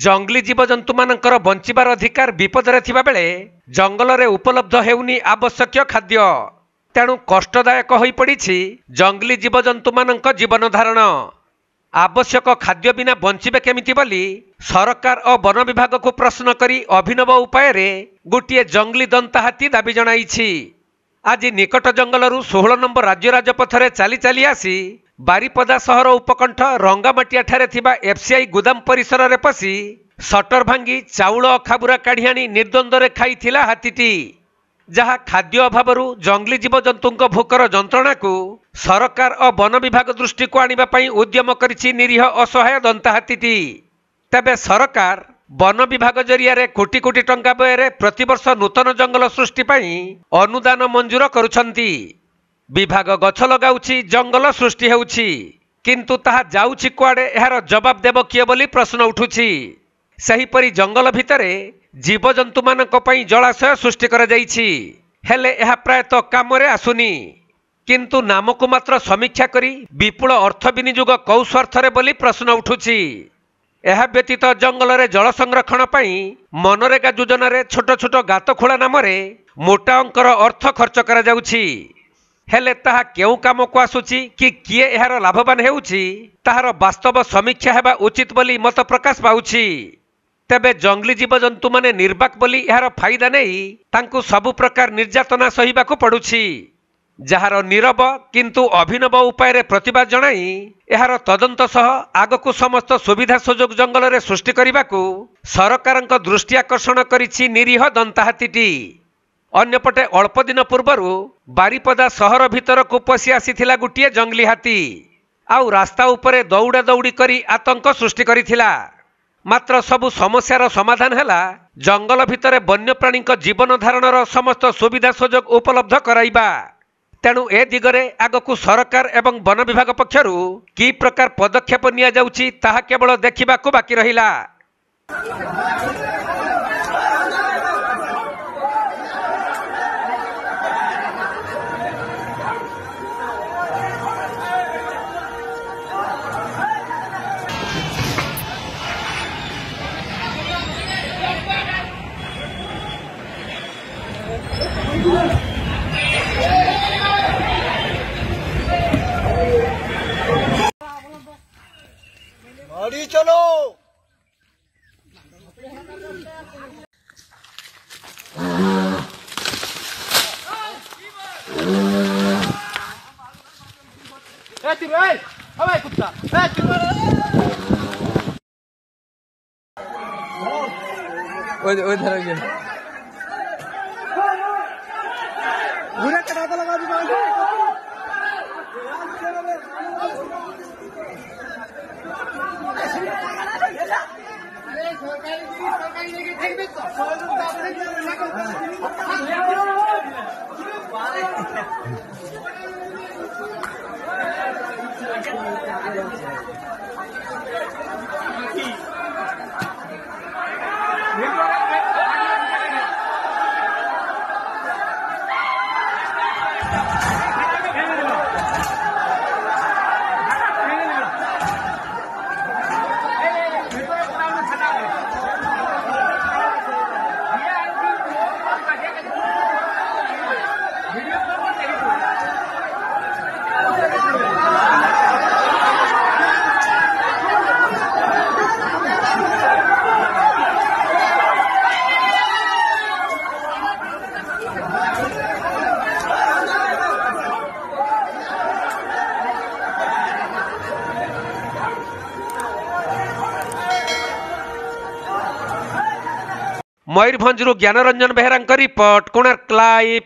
जंगली जीवजंतु मानकर बंचिबार अधिकार विपदरे थिबा बेले जंगल उपलब्ध हेउनी आवश्यक खाद्य तेणु कष्टदायक होई पड़िछि जंगली जीवजंतु मानक जीवन धारण। आवश्यक खाद्य बिना बंचिबे केमिति बोली सरकार और वन विभाग को प्रश्न करी अभिनव उपाय रे गोटे जंगली दंता हाथी दाबी जणाइछि। आज निकट जंगलरू 16 नंबर राज्य राजपथरे चली चली आसी बारिपदा सहर उपकंठ रंगामाटिया ठारे थिबा एफसीआई गुदाम परिसर रे पसी सटर भांगी चाउल अखाबुरा काढ़ी आनी निर्द्वंद्व खाइथिला हाथीटी, जहा खाद्य अभावरू जंगली जीवजंतुଙ୍କ भूकर जंत्रणा को सरकार और वन विभाग दृष्टि को आनिबा पई उद्यम करिछि निरीह असहाय दंता हाथीटी। तबे सरकार वन विभाग जरिया रे कोटी कोटी टंका व्यय प्रतिवर्ष नूतन जंगल सृष्टि पई अनुदान मंजूर करुछंती। विभाग गछ लगाउछि जंगल सृष्टि हेउछि किंतु ताहा जाउछि कुआडे एहार जवाब देब किए बोली प्रश्न उठुछि। सेहीपरि जंगल भितरे जीवजंतु मानक पई जलाशय सृष्टि करा जाइछि हेले एहा प्रायतः कामरे आसुनी किंतु नामको मात्र समीक्षा करी विपुल अर्थ विनियोग कौ स्वार्थरे बोली प्रश्न उठुछि। एहा व्यतीत जंगल रे जल संरक्षण पई मनरेगा योजना रे छोट छोट गात खोला नाम रे मोटा अंकर अर्थ खर्च करा जाउछि हेले ताहा केउ काम को आसुछि कि किए एहार लाभवान हेउछि ताहार वास्तव समीक्षा हेबा उचित बोली मत प्रकाश पाउछि। तेबे जंगली जीवजंतु माने निर्बाक बोली एहार फायदा नहीं तांकु सबु प्रकार निर्यातना सहिबाकु पड़ुछि, जहार नीरव किंतु अभिनव उपाय रे प्रतिवाद जणाई एहार तदंत सह आगकु समस्त सुविधा सुजोग जंगल रे सृष्टि करिबाकु सरकारक दृष्टि आकर्षण करिछि निरीह दंता हाथीटी। अन्यपटे अल्प दिन पूर्वरु बारिपदा सहर भितर को पशि आसीथिला गुटिए जंगली हाथी आउ रास्ता उपरे दौड़ा दौड़ी करी आतंक सृष्टि करिथिला। मात्र सबु समस्यार समाधान हैला जंगल भितरे वन्यप्राणी जीवन धारणर समस्त सुविधा सुजोग उपलब्ध कराइबा। तेणु ए दिगरे आगकु सरकार एवं वन विभाग पक्षरु की प्रकार पदक्षेप निया जाउछि ताहा केवल देखिबाकु बाकी रहिला। गाड़ी चलो कुत्ता मयूरभंज ज्ञानरंजन बेहरा रिपोर्ट कोणार्क लाइव।